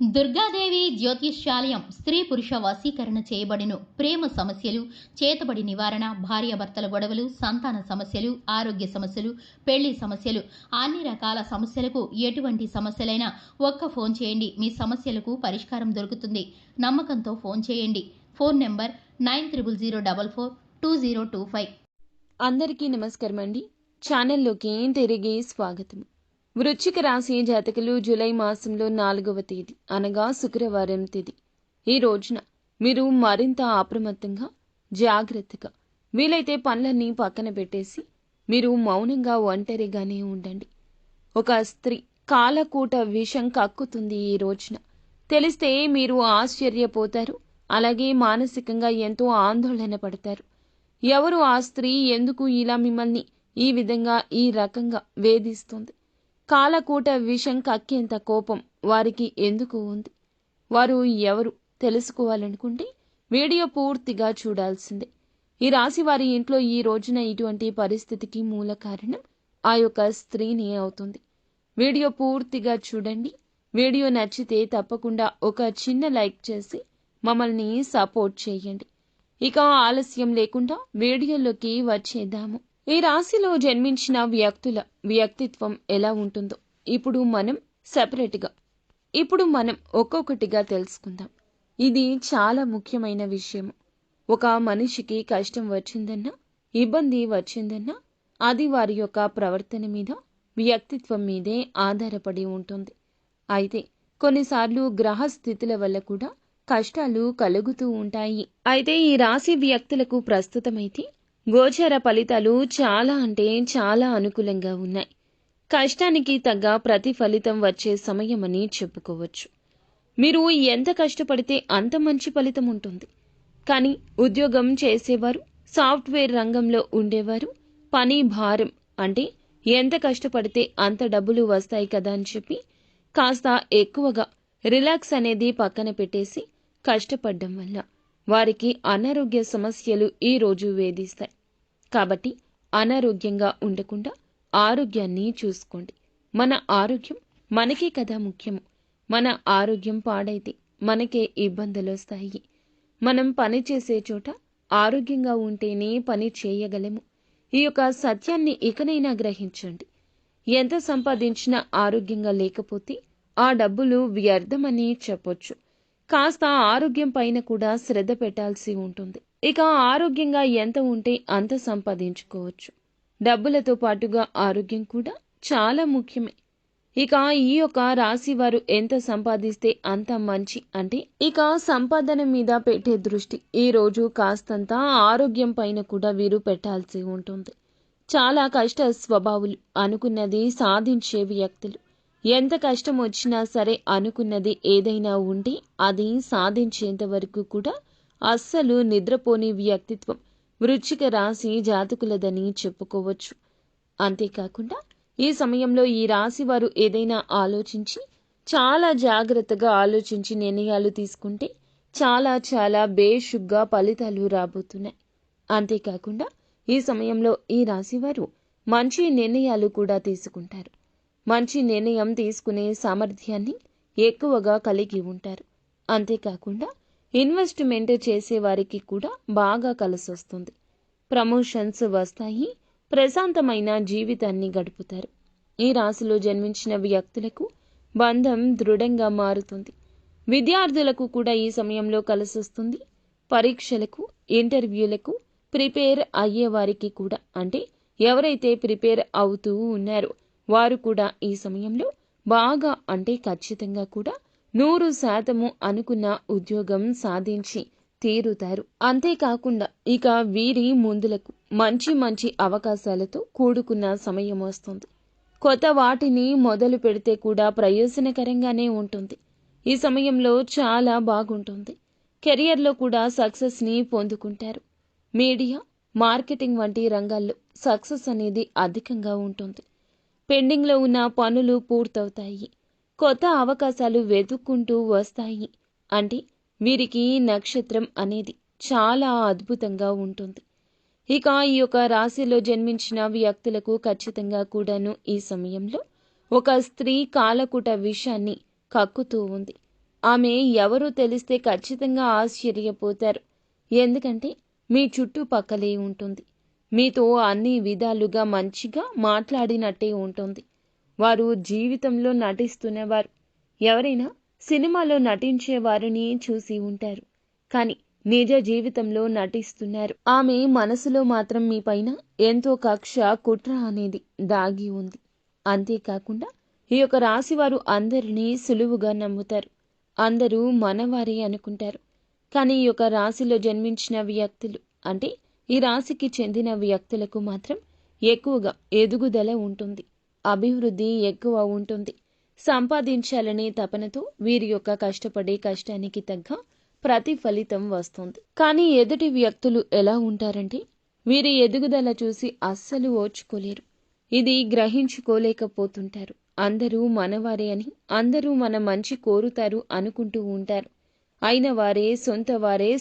దుర్గాదేవి జ్యోతిష్యాలయం స్త్రీ పురుష వశీకరణ చేయబడిను. ప్రేమ సమస్యలు, చేతబడి నివారణ, భార్యాభర్తల గొడవలు, సంతాన సమస్యలు, ఆరోగ్య సమస్యలు, పెళ్లి సమస్యలు, అన్ని రకాల సమస్యలకు ఎటువంటి సమస్యలైనా ఒక్క ఫోన్ చేయండి. మీ సమస్యలకు పరిష్కారం దొరుకుతుంది. నమ్మకంతో ఫోన్ చేయండి. Phone number 9004442025. అందరికీ నమస్కారం అండి. ఛానల్లోకి తిరిగి స్వాగతం. వృశ్చిక రాశి జాతకులు జూలై మాసంలో 4వ తేదీ అనగా శుక్రవారం తేదీ ఈ రోజున మీరు మరింత అప్రమత్తంగా, జాగ్రత్తగా, వీలైతే పనులన్నీ పక్కన పెట్టేసి మీరు మౌనంగా ఒంటరిగానే ఉండండి. ఒక స్త్రీ కాలకూట విషం కక్కుతుంది ఈ రోజున. తెలిస్తే మీరు ఆశ్చర్యపోతారు. అలాగే మానసికంగా ఎంతో ఆందోళన పడతారు. ఎవరు ఆ స్త్రీ? ఎందుకు ఇలా మిమ్మల్ని ఈ విధంగా ఈ రకంగా వేధిస్తుంది? కాలకూట విషం కక్కేంత కోపం వారికి ఎందుకు ఉంది? వారు ఎవరు తెలుసుకోవాలనుకుంటే వీడియో పూర్తిగా చూడాల్సిందే. ఈ రాశి వారి ఇంట్లో ఈ రోజున ఇటువంటి పరిస్థితికి మూల కారణం ఆ యొక్క స్త్రీని అవుతుంది. వీడియో పూర్తిగా చూడండి. వీడియో నచ్చితే తప్పకుండా ఒక చిన్న లైక్ చేసి మమ్మల్ని సపోర్ట్ చేయండి. ఇక ఆలస్యం లేకుండా వీడియోలోకి వచ్చేద్దాము. ఈ రాశిలో జన్మించిన వ్యక్తుల వ్యక్తిత్వం ఎలా ఉంటుందో ఇప్పుడు మనం ఒక్కొక్కటిగా తెలుసుకుందాం. ఇది చాలా ముఖ్యమైన విషయం. ఒక మనిషికి కష్టం వచ్చిందన్నా, ఇబ్బంది వచ్చిందన్నా అది వారి యొక్క ప్రవర్తన మీద, వ్యక్తిత్వం మీదే ఆధారపడి ఉంటుంది. అయితే కొన్నిసార్లు గ్రహస్థితుల వల్ల కూడా కష్టాలు కలుగుతూ ఉంటాయి. అయితే ఈ రాశి వ్యక్తులకు ప్రస్తుతమైతే గోచర ఫలితాలు చాలా అంటే చాలా అనుకూలంగా ఉన్నాయి. కష్టానికి తగ్గ ప్రతిఫలితం వచ్చే సమయమని చెప్పుకోవచ్చు. మీరు ఎంత కష్టపడితే అంత మంచి ఫలితం ఉంటుంది. కానీ ఉద్యోగం చేసేవారు, సాఫ్ట్వేర్ రంగంలో ఉండేవారు, పని భారం అంటే ఎంత కష్టపడితే అంత డబ్బులు వస్తాయి కదా అని చెప్పి కాస్త ఎక్కువగా రిలాక్స్ అనేది పక్కన పెట్టేసి కష్టపడ్డం వల్ల వారికి అనారోగ్య సమస్యలు ఈ రోజు వేధిస్తాయి. కాబట్టి అనారోగ్యంగా ఉండకుండా ఆరోగ్యాన్ని చూసుకోండి. మన ఆరోగ్యం మనకే కదా ముఖ్యము. మన ఆరోగ్యం పాడైతే మనకే ఇబ్బందులు వస్తాయి. మనం పని చేసే చోట ఆరోగ్యంగా ఉంటేనే పని చేయగలము. ఈ యొక్క సత్యాన్ని ఇకనైనా గ్రహించండి. ఎంత సంపాదించినా ఆరోగ్యంగా లేకపోతే ఆ డబ్బులు వ్యర్థమని చెప్పొచ్చు. కాస్త ఆరోగ్యం పైన కూడా శ్రద్ధ పెట్టాల్సి ఉంటుంది. ఇక ఆరోగ్యంగా ఎంత ఉంటే అంత సంపాదించుకోవచ్చు. డబ్బులతో పాటుగా ఆరోగ్యం కూడా చాలా ముఖ్యమే. ఇక ఈ యొక్క రాశి వారు ఎంత సంపాదిస్తే అంత మంచి అంటే ఇక సంపాదన మీద పెట్టే దృష్టి ఈ రోజు కాస్తంత ఆరోగ్యం పైన కూడా వీరు పెట్టాల్సి ఉంటుంది. చాలా కష్ట స్వభావులు, అనుకున్నది సాధించే వ్యక్తులు. ఎంత కష్టం వచ్చినా సరే అనుకున్నది ఏదైనా ఉంటే అది సాధించేంత వరకు కూడా అస్సలు నిద్రపోని వ్యక్తిత్వం వృశ్చిక రాశి జాతకులదని చెప్పుకోవచ్చు. అంతేకాకుండా ఈ సమయంలో ఈ రాశి వారు ఏదైనా ఆలోచించి చాలా జాగ్రత్తగా ఆలోచించి నిర్ణయాలు తీసుకుంటే చాలా చాలా బేషుగ్గా ఫలితాలు రాబోతున్నాయి. అంతేకాకుండా ఈ సమయంలో ఈ రాశి వారు మంచి నిర్ణయాలు కూడా తీసుకుంటారు. మంచి నిర్ణయం తీసుకునే సామర్థ్యాన్ని ఎక్కువగా కలిగి ఉంటారు. అంతేకాకుండా ఇన్వెస్ట్మెంట్ చేసే వారికి కూడా బాగా కలిసొస్తుంది. ప్రమోషన్స్ వస్తాయి. ప్రశాంతమైన జీవితాన్ని గడుపుతారు. ఈ రాశిలో జన్మించిన వ్యక్తులకు బంధం దృఢంగా మారుతుంది. విద్యార్థులకు కూడా ఈ సమయంలో కలిసొస్తుంది. పరీక్షలకు, ఇంటర్వ్యూలకు ప్రిపేర్ అయ్యే వారికి కూడా అంటే ఎవరైతే ప్రిపేర్ అవుతూ ఉన్నారో వారు కూడా ఈ సమయంలో బాగా అంటే ఖచ్చితంగా కూడా 100% అనుకున్న ఉద్యోగం సాధించి తీరుతారు. అంతేకాకుండా ఇక వీరి ముందులకు మంచి మంచి అవకాశాలతో కూడుకున్న సమయం వస్తుంది. కొత్త వాటిని మొదలు పెడితే కూడా ప్రయోజనకరంగానే ఉంటుంది. ఈ సమయంలో చాలా బాగుంటుంది. కెరియర్లో కూడా సక్సెస్ని పొందుకుంటారు. మీడియా, మార్కెటింగ్ వంటి రంగాల్లో సక్సెస్ అనేది అధికంగా ఉంటుంది. పెండింగ్లో ఉన్న పనులు పూర్తవుతాయి. కొత్త అవకాశాలు వెతుక్కుంటూ వస్తాయి. అంటే వీరికి నక్షత్రం అనేది చాలా అద్భుతంగా ఉంటుంది. ఇక ఈ యొక్క రాశిలో జన్మించిన వ్యక్తులకు ఖచ్చితంగా కూడాను ఈ సమయంలో ఒక స్త్రీ కాలకూట విషాన్ని కక్కుతూ ఉంది. ఆమె ఎవరో తెలిస్తే ఖచ్చితంగా ఆశ్చర్యపోతారు. ఎందుకంటే మీ చుట్టుపక్కలే ఉంటుంది. మీతో అన్ని విధాలుగా మంచిగా మాట్లాడినట్టే ఉంటుంది. వారు జీవితంలో నటిస్తున్నవారు. ఎవరైనా సినిమాలో నటించే వారిని చూసి ఉంటారు, కానీ నిజ జీవితంలో నటిస్తున్నారు. ఆమె మనసులో మాత్రం మీ పైన ఎంతో కక్ష, కుట్ర అనేది దాగి ఉంది. అంతేకాకుండా ఈ యొక్క రాశివారు అందరినీ సులువుగా నమ్ముతారు. అందరూ మనవారే అనుకుంటారు. కానీ ఈ యొక్క రాశిలో జన్మించిన వ్యక్తులు, అంటే ఈ రాశికి చెందిన వ్యక్తులకు మాత్రం ఎక్కువగా ఎదుగుదల ఉంటుంది, అభివృద్ధి ఎక్కువ ఉంటుంది. సంపాదించాలనే తపనతో వీరి యొక్క కష్టపడే కష్టానికి తగ్గ ప్రతిఫలితం వస్తుంది. కానీ ఎదుటి వ్యక్తులు ఎలా ఉంటారంటే వీరి ఎదుగుదల చూసి అస్సలు ఓర్చుకోలేరు. ఇది గ్రహించుకోలేకపోతుంటారు. అందరూ మనవారే అని, అందరూ మన మంచి కోరుతారు అనుకుంటూ ఉంటారు. అయిన వారే,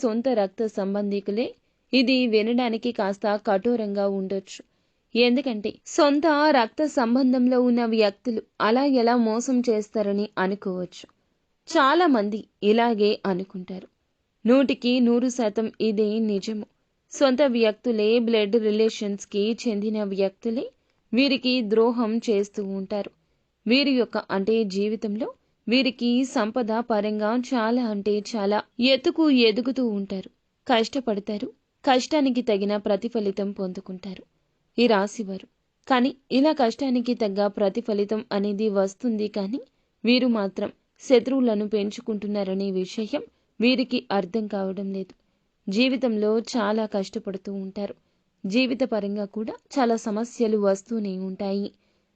సొంత రక్త సంబంధికులే. ఇది వినడానికి కాస్త కఠోరంగా ఉండొచ్చు. ఎందుకంటే సొంత రక్త సంబంధంలో ఉన్న వ్యక్తులు అలా ఎలా మోసం చేస్తారని అనుకోవచ్చు. చాలా మంది ఇలాగే అనుకుంటారు. 100% ఇదే నిజము. సొంత వ్యక్తులే, బ్లడ్ రిలేషన్స్కి చెందిన వ్యక్తులే వీరికి ద్రోహం చేస్తూ ఉంటారు. వీరి యొక్క అంటే జీవితంలో వీరికి సంపద పరంగా చాలా ఎదుగుతూ ఉంటారు. కష్టపడతారు, కష్టానికి తగిన ప్రతిఫలితం పొందుకుంటారు ఈ రాశివారు. కానీ ఇలా కష్టానికి తగ్గ ప్రతిఫలితం అనేది వస్తుంది, కానీ వీరు మాత్రం శత్రువులను పెంచుకుంటున్నారనే విషయం వీరికి అర్థం కావడం లేదు. జీవితంలో చాలా కష్టపడుతూ ఉంటారు. జీవిత పరంగా కూడా చాలా సమస్యలు వస్తూనే ఉంటాయి.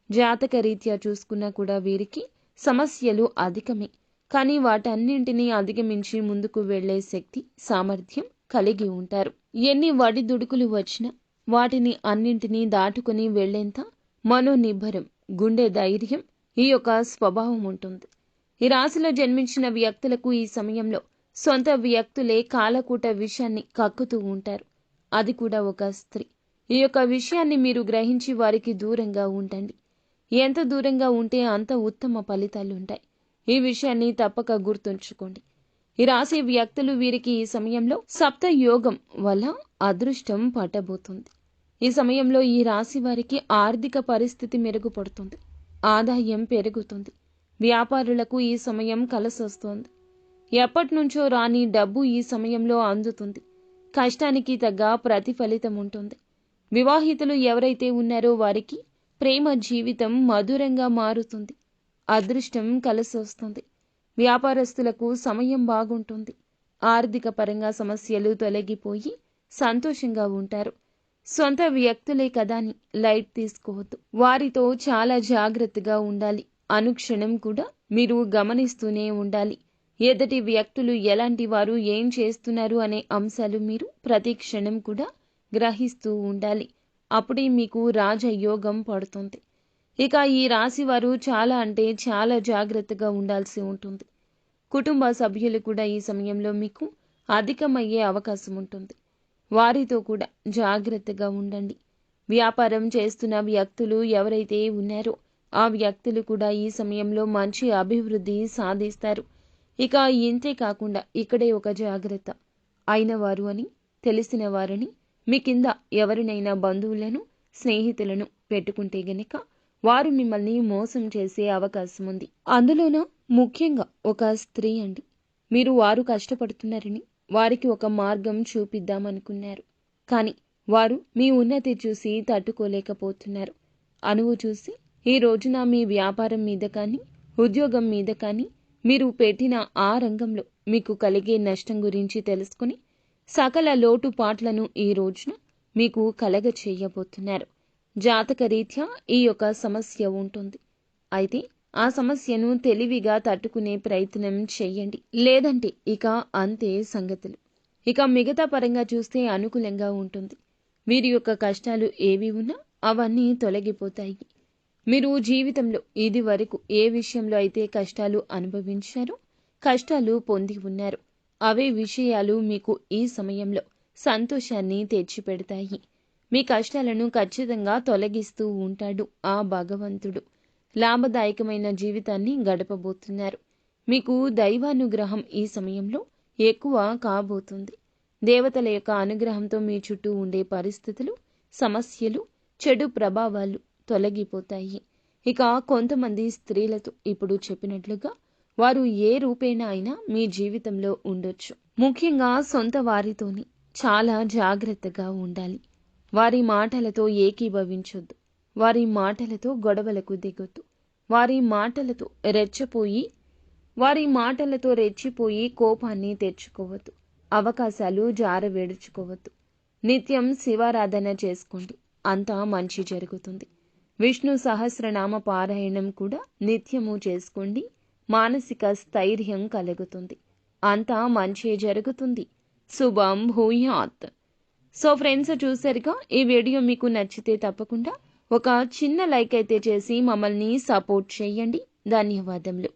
జాతక రీత్యా చూసుకున్నా కూడా వీరికి సమస్యలు అధికమే. కానీ వాటన్నింటినీ అధిగమించి ముందుకు వెళ్లే శక్తి, సామర్థ్యం కలిగి ఉంటారు. ఎన్ని వడిదుడుకులు వచ్చినా వాటిని అన్నింటినీ దాటుకుని వెళ్లేంత మనోనిబ్బరం, గుండె ధైర్యం ఈ యొక్క స్వభావం ఉంటుంది. ఈ రాశిలో జన్మించిన వ్యక్తులకు ఈ సమయంలో సొంత వ్యక్తులే కాలకూట విషయాన్ని కక్కుతూ ఉంటారు. అది కూడా ఒక స్త్రీ. ఈ యొక్క విషయాన్ని మీరు గ్రహించి వారికి దూరంగా ఉండండి. ఎంత దూరంగా ఉంటే అంత ఉత్తమ ఫలితాలుంటాయి. ఈ విషయాన్ని తప్పక గుర్తుంచుకోండి. ఈ రాశి వ్యక్తులు వీరికి ఈ సమయంలో సప్త యోగం వల్ల అదృష్టం పట్టబోతుంది. ఈ సమయంలో ఈ రాశి వారికి ఆర్థిక పరిస్థితి మెరుగుపడుతుంది, ఆదాయం పెరుగుతుంది. వ్యాపారులకు ఈ సమయం కలిసొస్తోంది. ఎప్పటినుంచో రాని డబ్బు ఈ సమయంలో అందుతుంది. కష్టానికి తగ్గ ప్రతిఫలితం ఉంటుంది. వివాహితులు ఎవరైతే ఉన్నారో వారికి ప్రేమ జీవితం మధురంగా మారుతుంది. అదృష్టం కలిసొస్తుంది. వ్యాపారస్తులకు సమయం బాగుంటుంది. ఆర్థిక పరంగా సమస్యలు తొలగిపోయి సంతోషంగా ఉంటారు. సొంత వ్యక్తులే కదా అని లైట్ తీసుకోవద్దు. వారితో చాలా జాగ్రత్తగా ఉండాలి. అనుక్షణం కూడా మీరు గమనిస్తూనే ఉండాలి. ఎదుటి వ్యక్తులు ఎలాంటి వారు, ఏం చేస్తున్నారు అనే అంశాలు మీరు ప్రతి క్షణం కూడా గ్రహిస్తూ ఉండాలి. అప్పుడే మీకు రాజయోగం పడుతుంది. ఇక ఈ రాశి వారు చాలా జాగ్రత్తగా ఉండాల్సి ఉంటుంది. కుటుంబ సభ్యులు కూడా ఈ సమయంలో మీకు అధికమయ్యే అవకాశం ఉంటుంది. వారితో కూడా జాగ్రత్తగా ఉండండి. వ్యాపారం చేస్తున్న వ్యక్తులు ఎవరైతే ఉన్నారో ఆ వ్యక్తులు కూడా ఈ సమయంలో మంచి అభివృద్ధి సాధిస్తారు. ఇక ఇంతే కాకుండా ఇక్కడే ఒక జాగ్రత్త. అయిన వారు అని, తెలిసిన వారని మీ కింద ఎవరినైనా బంధువులను, స్నేహితులను పెట్టుకుంటే గనక వారు మిమ్మల్ని మోసం చేసే అవకాశం ఉంది. అందులోనూ ముఖ్యంగా ఒక స్త్రీ అండి. వారు కష్టపడుతున్నారని వారికి ఒక మార్గం చూపిద్దామనుకున్నారు. కానీ వారు మీ ఉన్నతి చూసి తట్టుకోలేకపోతున్నారు. అనువు చూసి ఈ రోజున మీ వ్యాపారం మీద కానీ, ఉద్యోగం మీద కానీ, మీరు పెట్టిన ఆ రంగంలో మీకు కలిగే నష్టం గురించి తెలుసుకుని సకల లోటుపాట్లను ఈ రోజున మీకు కలగ చేయబోతున్నారు. జాతక రీత్యా ఈ యొక్క సమస్య ఉంటుంది. అయితే ఆ సమస్యను తెలివిగా తట్టుకునే ప్రయత్నం చెయ్యండి. లేదంటే ఇక అంతే సంగతులు. ఇక మిగతా పరంగా చూస్తే అనుకూలంగా ఉంటుంది. వీరి యొక్క కష్టాలు ఏవి ఉన్నా అవన్నీ తొలగిపోతాయి. మీరు జీవితంలో ఇది వరకు ఏ విషయంలో అయితే కష్టాలు అనుభవించారో, కష్టాలు పొంది ఉన్నారు, అవే విషయాలు మీకు ఈ సమయంలో సంతోషాన్ని తెచ్చిపెడతాయి. మీ కష్టాలను ఖచ్చితంగా తొలగిస్తూ ఉంటాడు ఆ భగవంతుడు. లాభదాయకమైన జీవితాన్ని గడపబోతున్నారు. మీకు దైవానుగ్రహం ఈ సమయంలో ఎక్కువ కాబోతుంది. దేవతల యొక్క అనుగ్రహంతో మీ చుట్టూ ఉండే పరిస్థితులు, సమస్యలు, చెడు ప్రభావాలు తొలగిపోతాయి. ఇక కొంతమంది స్త్రీలతో ఇప్పుడు చెప్పినట్లుగా వారు ఏ రూపేణా అయినా మీ జీవితంలో ఉండొచ్చు. ముఖ్యంగా సొంత వారితోని చాలా జాగ్రత్తగా ఉండాలి. వారి మాటలతో ఏకీభవించొద్దు. వారి మాటలతో గొడవలకు దిగొద్దు. వారి మాటలతో రెచ్చిపోయి కోపాన్ని తెచ్చుకోవద్దు. అవకాశాలు జారవేడుచుకోవద్దు. నిత్యం శివారాధన చేసుకోండి, అంతా మంచి జరుగుతుంది. విష్ణు సహస్రనామ పారాయణం కూడా నిత్యము చేసుకోండి, మానసిక స్థైర్యం కలుగుతుంది, అంతా మంచి జరుగుతుంది. శుభం భూయాత్. సో ఫ్రెండ్స్, చూసారుగా, ఈ వీడియో మీకు నచ్చితే తప్పకుండా ఒక చిన్న లైక్ అయితే చేసి మమ్మల్ని సపోర్ట్ చేయండి. ధన్యవాదములు.